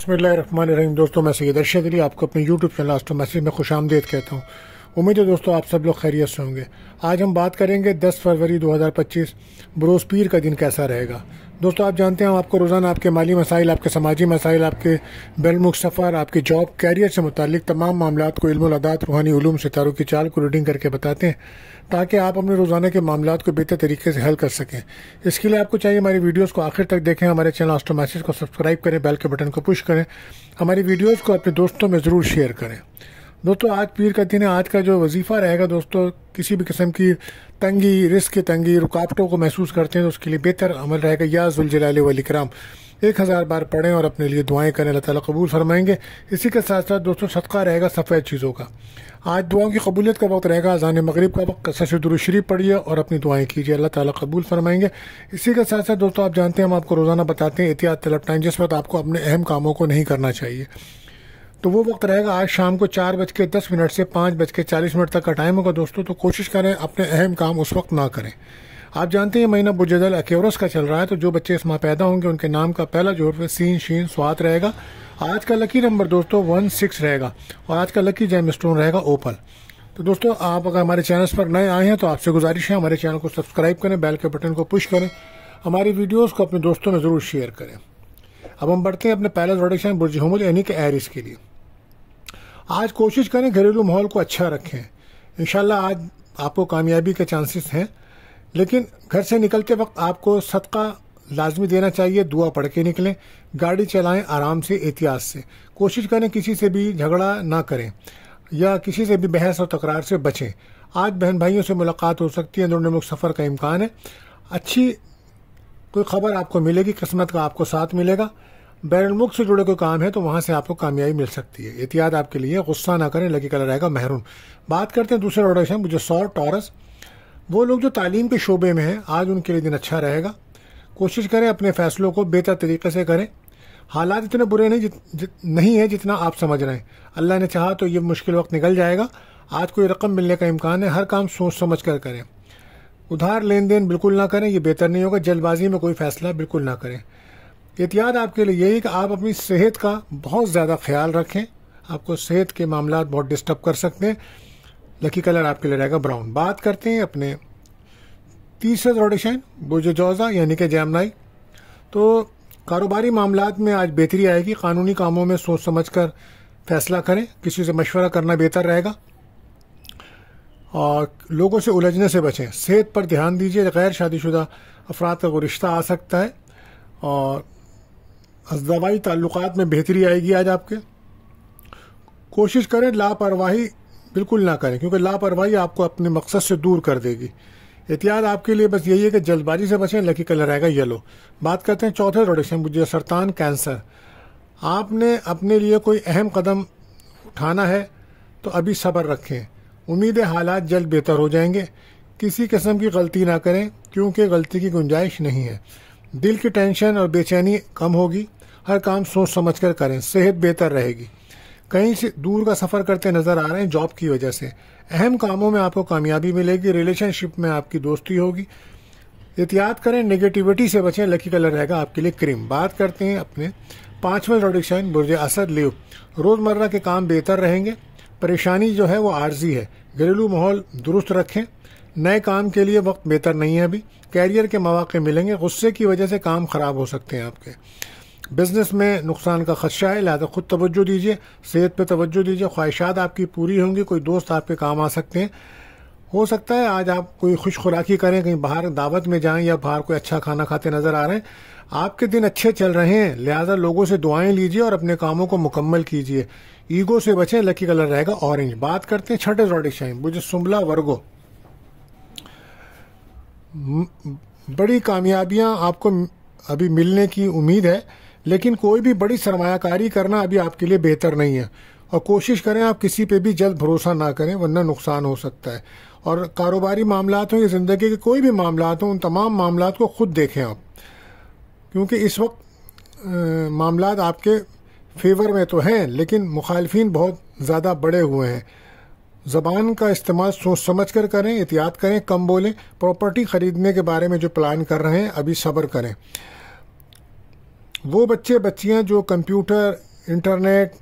बिस्मिल्लाहिर्रहमानिर्रहीम। दोस्तों, मैं सैयद अरशद अली आपको अपने यूट्यूब चैनल आस्ट्रो मैसेज में खुशामदीद कहता हूँ। उम्मीद है दोस्तों आप सब लोग खैरियत से होंगे। आज हम बात करेंगे 10 फरवरी 2025 बरोज़ पीर का दिन कैसा रहेगा। दोस्तों, आप जानते हैं हम आपको रोज़ाना आपके माली मसाइल, आपके समाजी मसाइल, आपके बैनुल सफ़र, आपकी जॉब, कैरियर से मुतालिक तमाम मामलात को इल्म अदात, रूहानी उलूम, सितारों की चाल को रीडिंग करके बताते हैं ताकि आप अपने रोज़ाना के मामलात को बेहतर तरीके से हल कर सकें। इसके लिए आपको चाहिए हमारी वीडियोस को आखिर तक देखें, हमारे चैनल आस्ट्रो मैसेज को सब्सक्राइब करें, बेल के बटन को पुश करें, हमारी वीडियोस को अपने दोस्तों में ज़रूर शेयर करें। दोस्तों, आज पीर का दिन है। आज का जो वजीफ़ा रहेगा दोस्तों, किसी भी किस्म की तंगी, रिस्क की तंगी, रुकावटों को महसूस करते हैं तो उसके लिए बेहतर अमल रहेगा या ज़ुल जलाल वल इकराम 1000 बार पढ़ें और अपने लिए दुआएं करें, अल्लाह ताला कबूल फरमाएंगे। इसी के साथ साथ दोस्तों सदका रहेगा सफ़ेद चीज़ों का। आज दुआओं की कबूलियत का वक्त रहेगा, अज़ान मगरिब का वक्त। कसरत से दुरूद शरीफ पढ़िए और अपनी दुआएं कीजिए, अल्लाह ताला कबूल फरमाएंगे। इसी के साथ साथ दोस्तों आप जानते हैं हम आपको रोज़ाना बताते हैं एहतियात तलब टाइम, जिस वक्त आपको अपने अहम कामों को नहीं करना चाहिए। तो वो वक्त रहेगा आज शाम को 4:10 से 5:40 तक का टाइम होगा दोस्तों। तो कोशिश करें अपने अहम काम उस वक्त ना करें। आप जानते हैं महीना बुजदल अकेवरस का चल रहा है, तो जो बच्चे इस माह पैदा होंगे उनके नाम का पहला जो है सीन शीन स्वात रहेगा। आज का लकी नंबर दोस्तों 16 रहेगा और आज का लकी जेम स्टोन रहेगा ओपल। तो दोस्तों, आप अगर हमारे चैनल पर नए आए हैं तो आपसे गुजारिश है हमारे चैनल को सब्सक्राइब करें, बेल के बटन को पुश करें, हमारी वीडियोज़ को अपने दोस्तों में ज़रूर शेयर करें। अब हम बढ़ते हैं अपने पहले प्रोडक्शन बुर्ज हुमुल यानी कि एरिस के लिए। आज कोशिश करें घरेलू माहौल को अच्छा रखें। इंशाल्लाह आज आपको कामयाबी के चांसेस हैं, लेकिन घर से निकलते वक्त आपको सदका लाजमी देना चाहिए। दुआ पढ़ के निकलें, गाड़ी चलाएं आराम से, एहतियात से। कोशिश करें किसी से भी झगड़ा ना करें या किसी से भी बहस और तकरार से बचें। आज बहन भाइयों से मुलाकात हो सकती है, अंदरूनी मुल्क सफ़र का इम्कान है। अच्छी कोई खबर आपको मिलेगी, किस्मत का आपको साथ मिलेगा। बैरुल मुल्क से जुड़े कोई काम है तो वहाँ से आपको कामयाबी मिल सकती है। एहतियात आपके लिए, गुस्सा ना करें, लकी कलर रहेगा महरून। बात करते हैं दूसरे प्रोडक्शन मुझे सौर टॉरस। वो लोग जो तालीम के शोबे में हैं आज उनके लिए दिन अच्छा रहेगा। कोशिश करें अपने फैसलों को बेहतर तरीके से करें। हालात इतने बुरे नहीं है जितना आप समझ रहे हैं। अल्लाह ने चाहा तो ये मुश्किल वक्त निकल जाएगा। आज कोई रकम मिलने का इम्कान है। हर काम सोच समझ कर करें। उधार लेन देन बिल्कुल ना करें, ये बेहतर नहीं होगा। जल्दबाजी में कोई फैसला बिल्कुल ना करें। एहतियात आपके लिए यही कि आप अपनी सेहत का बहुत ज़्यादा ख्याल रखें। आपको सेहत के मामलात बहुत डिस्टर्ब कर सकते हैं। लकी कलर आपके लिए रहेगा ब्राउन। बात करते हैं अपने तीसरे प्रोडक्शन बुर्ज जौज़ा यानी कि जेमिनी। तो कारोबारी मामलात में आज बेहतरी आएगी। कानूनी कामों में सोच समझ कर फैसला करें, किसी से मशवरा करना बेहतर रहेगा और लोगों से उलझने से बचें। सेहत पर ध्यान दीजिए। गैर शादीशुदा अफराद का कोई रिश्ता आ सकता है और अज़दवाई ताल्लुकात में बेहतरी आएगी आज आपके। कोशिश करें लापरवाही बिल्कुल ना करें, क्योंकि लापरवाही आपको अपने मकसद से दूर कर देगी। एहतियात आपके लिए बस यही है कि जल्दबाजी से बचें। लकी कलर रहेगा येलो। बात करते हैं चौथे प्रोडक्शन मुझे सरतान कैंसर। आपने अपने लिए कोई अहम कदम उठाना है तो अभी सब्र रखें। उम्मीद है हालात जल्द बेहतर हो जाएंगे। किसी किस्म की गलती ना करें, क्योंकि गलती की गुंजाइश नहीं है। दिल की टेंशन और बेचैनी कम होगी। हर काम सोच समझ कर करें, सेहत बेहतर रहेगी। कहीं से दूर का सफ़र करते नज़र आ रहे हैं जॉब की वजह से। अहम कामों में आपको कामयाबी मिलेगी। रिलेशनशिप में आपकी दोस्ती होगी। एहतियात करें, नेगेटिविटी से बचें। लकी कलर रहेगा आपके लिए क्रीम। बात करते हैं अपने पाँचवें प्रोडक्शन बुर्ज असद लीव। रोज़मर्रा के काम बेहतर रहेंगे। परेशानी जो है वो आर्जी है। घरेलू माहौल दुरुस्त रखें। नए काम के लिए वक्त बेहतर नहीं है अभी। कैरियर के मौके मिलेंगे। गुस्से की वजह से काम ख़राब हो सकते हैं आपके। बिजनेस में नुकसान का खदशा है, लिहाजा खुद तवज्जो दीजिए, सेहत पे तवज्जो दीजिए। ख्वाहिशात आपकी पूरी होंगी। कोई दोस्त आपके काम आ सकते हैं। हो सकता है आज आप कोई खुश खुराकी करें, कहीं बाहर दावत में जाएं या बाहर कोई अच्छा खाना खाते नजर आ रहे हैं। आपके दिन अच्छे चल रहे हैं, लिहाजा लोगों से दुआएं लीजिए और अपने कामों को मुकम्मल कीजिए। ईगो से बचें। लकी कलर रहेगा ऑरेंज। बात करते हैं छठे प्रोडक्शन मुझे सुम्बला वर्गो। बड़ी कामयाबियां आपको अभी मिलने की उम्मीद है, लेकिन कोई भी बड़ी सरमायाकारी करना अभी आपके लिए बेहतर नहीं है। और कोशिश करें आप किसी पे भी जल्द भरोसा ना करें, वरना नुकसान हो सकता है। और कारोबारी मामलात हों या ज़िंदगी के कोई भी मामलात हों, उन तमाम मामलात को खुद देखें आप, क्योंकि इस वक्त मामलात आपके फेवर में तो हैं, लेकिन मुखालफिन बहुत ज़्यादा बढ़े हुए हैं। ज़बान का इस्तेमाल सोच समझ कर करें। एहतियात करें, कम बोलें। प्रॉपर्टी ख़रीदने के बारे में जो प्लान कर रहे हैं अभी सब्र करें। वो बच्चे बच्चियां जो कंप्यूटर انٹرنیٹ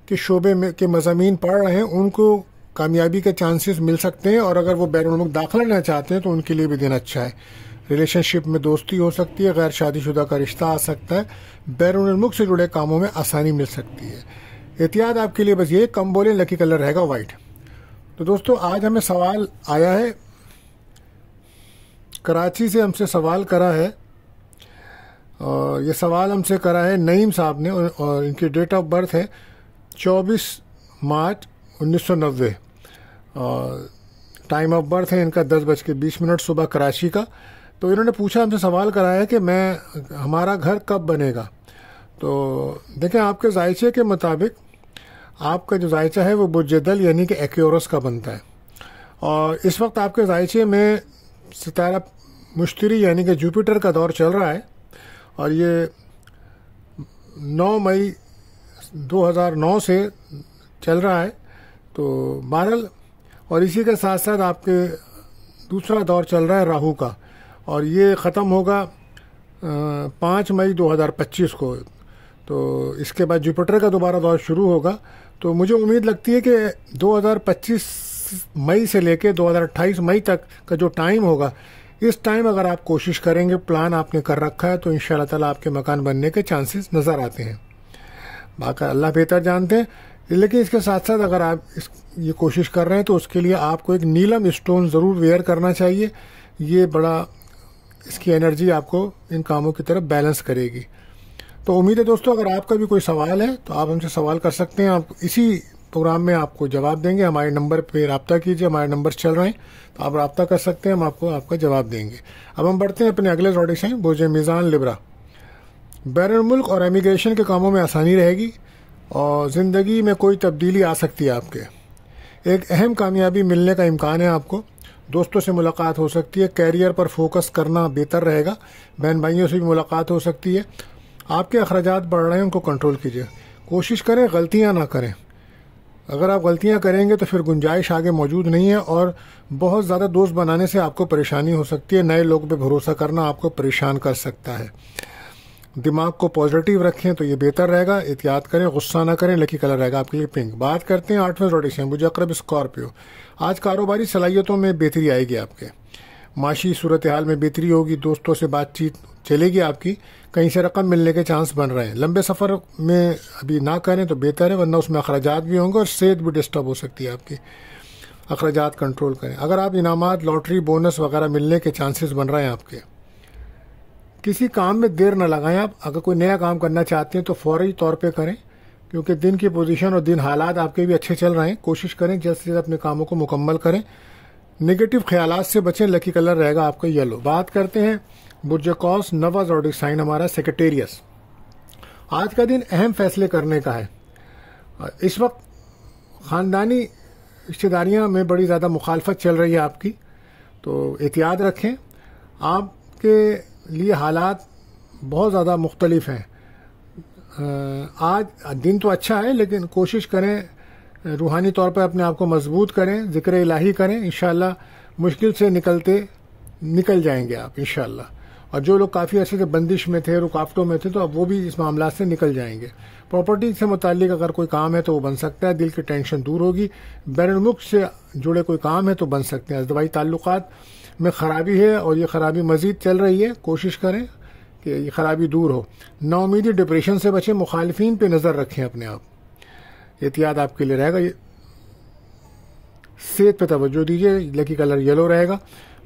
کے شعبے میں کے مضامین پڑھ رہے ہیں ان کو کامیابی کے چانسز مل سکتے ہیں، اور اگر وہ بیرون ملک داخلہ لینا چاہتے ہیں تو ان کے لیے بھی دن اچھا ہے۔ ریلیشن شپ میں دوستی ہو سکتی ہے، غیر شادی شدہ کا رشتہ آ سکتا ہے، بیرون ملک سے جڑے کاموں میں آسانی مل سکتی ہے۔ احتیاط آپ کے لیے بس یہ کم بولیں، لکی کلر رہے گا وائٹ۔ تو دوستو آج ہمیں سوال آیا ہے کراچی سے، ہم سے سوال کرا ہے، اور یہ سوال ہم سے کرا ہے نعیم صاحب نے، اور ان کی ڈیٹ آف برتھ ہے 24 مارچ 1990، اور ٹائم آف برتھ ہے ان کا 10:20 صبح کراچی کا۔ تو انہوں نے پوچھا، ہم سے سوال کرایا ہے کہ ہمارا گھر کب بنے گا؟ تو دیکھیں، آپ کے ذائچے کے مطابق آپ کا جو ذائچہ ہے وہ برج دل یعنی کہ ایکیورس کا بنتا ہے، اور اس وقت آپ کے ذائچے میں ستارہ مشتری یعنی کہ جوپیٹر کا دور چل رہا ہے، اور یہ 9 مئی 2009 سے چل رہا ہے۔ تو بہرحال، اور اسی کے ساتھ ساتھ آپ کے دوسرا دور چل رہا ہے راہو کا، اور یہ ختم ہوگا 5 مئی 2025 کو۔ تو اس کے بعد جوپیٹر کا دوبارہ دور شروع ہوگا۔ تو مجھے امید لگتی ہے کہ 2025 مئی سے لے کے 2028 مئی تک کا جو ٹائم ہوگا، اس ٹائم اگر آپ کوشش کریں گے، پلان آپ نے کر رکھا ہے، تو انشاءاللہ تعالیٰ آپ کے مکان بننے کے چانسز نظر آتے ہیں۔ باقی اللہ بہتر جانتے ہیں، لیکن اس کے ساتھ ساتھ اگر آپ یہ کوشش کر رہے ہیں تو اس کے لیے آپ کو ایک نیلم اسٹون ضرور ویئر کرنا چاہیے۔ یہ بڑا اس کی انرجی آپ کو ان کاموں کی طرف بیلنس کرے گی۔ تو امید ہے دوستو، اگر آپ کا بھی کوئی سوال ہے تو آپ ہم سے سوال کر سکتے ہیں، آپ اسی پروگرام میں آپ کو جواب دیں گے۔ ہمارے نمبر پہ رابطہ کیجیے، ہمارے نمبر چل رہے ہیں، تو آپ رابطہ کر سکتے ہیں، ہم آپ کو آپ کا جواب دیں گے۔ اب ہم بڑھتے ہیں اپنے اگلے زوڈی سے، برج میزان لبرا۔ بیرون ملک اور امیگریشن کے کاموں میں آسانی رہے گی، اور زندگی میں کوئی تبدیلی آ سکتی ہے آپ کے۔ ایک اہم کامیابی ملنے کا امکان ہے آپ کو، دوستوں سے ملاقات ہو سکتی ہے، کیریئر پر فوکس کرنا بہتر رہے گا، بہن بھائیوں سے بھی ملاقات ہو سکتی ہے۔ آپ کے اخراجات بڑھ رہے ہیں، ان کو کنٹرول کیجیے، کوشش کریں غلطیاں نہ کریں۔ اگر آپ غلطیاں کریں گے تو پھر گنجائش آگے موجود نہیں ہے، اور بہت زیادہ دوست بنانے سے آپ کو پریشانی ہو سکتی ہے، نئے لوگوں پہ بھروسہ کرنا آپ کو پریشان کر سکتا ہے۔ دماغ کو پازیٹیو رکھیں تو یہ بہتر رہے گا، احتیاط کریں، غصہ نہ کریں، لکی کلر رہے گا آپ کے لیے پنک۔ بات کرتے ہیں 8ویں زوڈی سے، برج عقرب اسکارپیو۔ آج کاروباری صلاحیتوں میں بہتری آئے گی آپ کے، معاشی صورتحال میں بہتری ہوگی، دوستوں سے بات چیت چلے گی آپ کی، کہیں سے رقم ملنے کے چانس بن رہے ہیں۔ لمبے سفر میں ابھی نہ کریں تو بہتر ہے، ورنہ اس میں اخراجات بھی ہوں گے اور صحت بھی ڈسٹرب ہو سکتی ہے آپ کی۔ اخراجات کنٹرول کریں۔ اگر آپ انعامات، لاٹری، بونس وغیرہ ملنے کے چانسز بن رہے ہیں آپ کے، کسی کام میں دیر نہ لگائیں۔ آپ اگر کوئی نیا کام کرنا چاہتے ہیں تو فوری طور پہ کریں، کیونکہ دن کی پوزیشن اور دن حالات آپ کے بھی اچھے چل رہے ہیں۔ کوشش کریں جلد سے جلد اپنے کاموں کو مکمل کریں، نگیٹو خیالات سے بچیں، لکی کلر رہے گا آپ کا یلو۔ بات کرتے ہیں برج قوس، نواں زوڈک سائن ہمارا سیکریٹریس۔ آج کا دن اہم فیصلے کرنے کا ہے۔ اس وقت خاندانی رشتہ داریاں میں بڑی زیادہ مخالفت چل رہی ہے آپ کی، تو احتیاط رکھیں۔ آپ کے لیے حالات بہت زیادہ مختلف ہیں۔ آج دن تو اچھا ہے، لیکن کوشش کریں روحانی طور پر اپنے آپ کو مضبوط کریں، ذکر الہی کریں، انشاءاللہ مشکل سے نکل جائیں گے آپ انشاءاللہ۔ اور جو لوگ کافی عرصے سے بندش میں تھے، رکاوٹوں میں تھے، تو اب وہ بھی اس معاملات سے نکل جائیں گے۔ پراپرٹی سے متعلق اگر کوئی کام ہے تو وہ بن سکتا ہے، دل کی ٹینشن دور ہوگی۔ بیرون ملک سے جڑے کوئی کام ہے تو بن سکتے ہیں۔ ازدواجی تعلقات میں خرابی ہے، اور یہ خرابی مزید چل رہی ہے، کوشش کریں کہ یہ خرابی دور ہو۔ نا امیدی، ڈپریشن سے بچیں، مخالفین پہ نظر رکھیں اپنے آپ، احتیاط آپ کے لیے رہے گا۔ یہ صحت پہ توجہ دیجیے، لکی کلر یلو رہے گا۔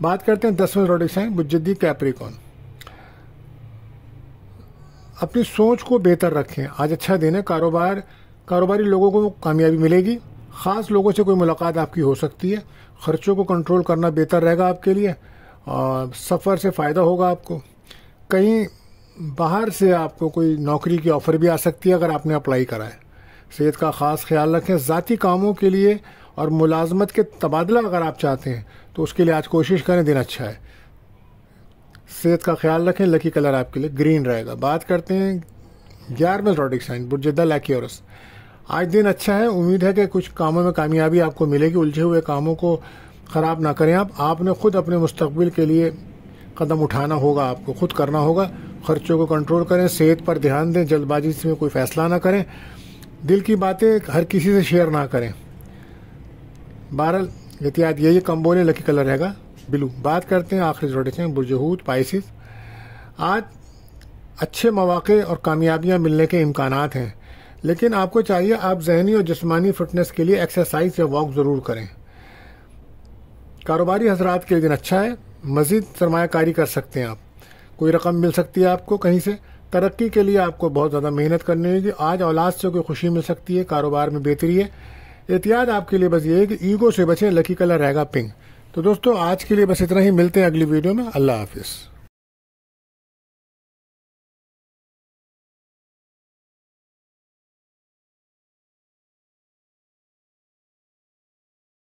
بات کرتے ہیں 10ویں زوڈک سائن، برج کیپریکون۔ اپنی سوچ کو بہتر رکھیں، آج اچھا دن ہے۔ کاروباری لوگوں کو کامیابی ملے گی، خاص لوگوں سے کوئی ملاقات آپ کی ہو سکتی ہے۔ خرچوں کو کنٹرول کرنا بہتر رہے گا آپ کے لیے، اور سفر سے فائدہ ہوگا آپ کو۔ کہیں باہر سے آپ کو کوئی نوکری کی آفر بھی آ سکتی ہے اگر آپ نے اپلائی کرا ہے۔ صحت کا خاص خیال رکھیں۔ ذاتی کاموں کے لیے اور ملازمت کے تبادلہ اگر آپ چاہتے ہیں تو اس کے لیے آج کوشش کریں، دن اچھا ہے۔ صحت کا خیال رکھیں، لکی کلر آپ کے لیے گرین رہے گا۔ بات کرتے ہیں 11ویں زوڈک سائن، برج دل ایکیورس۔ آج دن اچھا ہے، امید ہے کہ کچھ کاموں میں کامیابی آپ کو ملے گی۔ الجھے ہوئے کاموں کو خراب نہ کریں آپ نے خود اپنے مستقبل کے لیے قدم اٹھانا ہوگا، آپ کو خود کرنا ہوگا۔ خرچوں کو کنٹرول کریں، صحت پر دھیان دیں، جلد بازی میں کوئی فیصلہ نہ کریں، دل کی باتیں ہر کسی سے شیئر نہ کریں۔ بہرحال احتیاط یہی کم بولیں، لکی کلر رہے گا بلو۔ بات کرتے ہیں آخری زوڈیک برج حوت پائسس۔ آج اچھے مواقع اور کامیابیاں ملنے کے امکانات ہیں، لیکن آپ کو چاہیے آپ ذہنی اور جسمانی فٹنس کے لیے ایکسرسائز یا واک ضرور کریں۔ کاروباری حضرات کے دن اچھا ہے، مزید سرمایہ کاری کر سکتے ہیں، آپ کوئی رقم مل سکتی ہے آپ کو کہیں سے۔ ترقی کے لیے آپ کو بہت زیادہ محنت کرنی ہوگی۔ آج اولاد سے کوئی خوشی مل سکتی ہے، کاروبار میں بہتری ہے۔ احتیاط آپ کے لیے بس یہ ہے کہ ایگو سے بچیں، لکی کلر رہے گا پنک۔ تو دوستو آج کے لیے بس اتنا ہی، ملتے ہیں اگلی ویڈیو میں۔ اللہ حافظ۔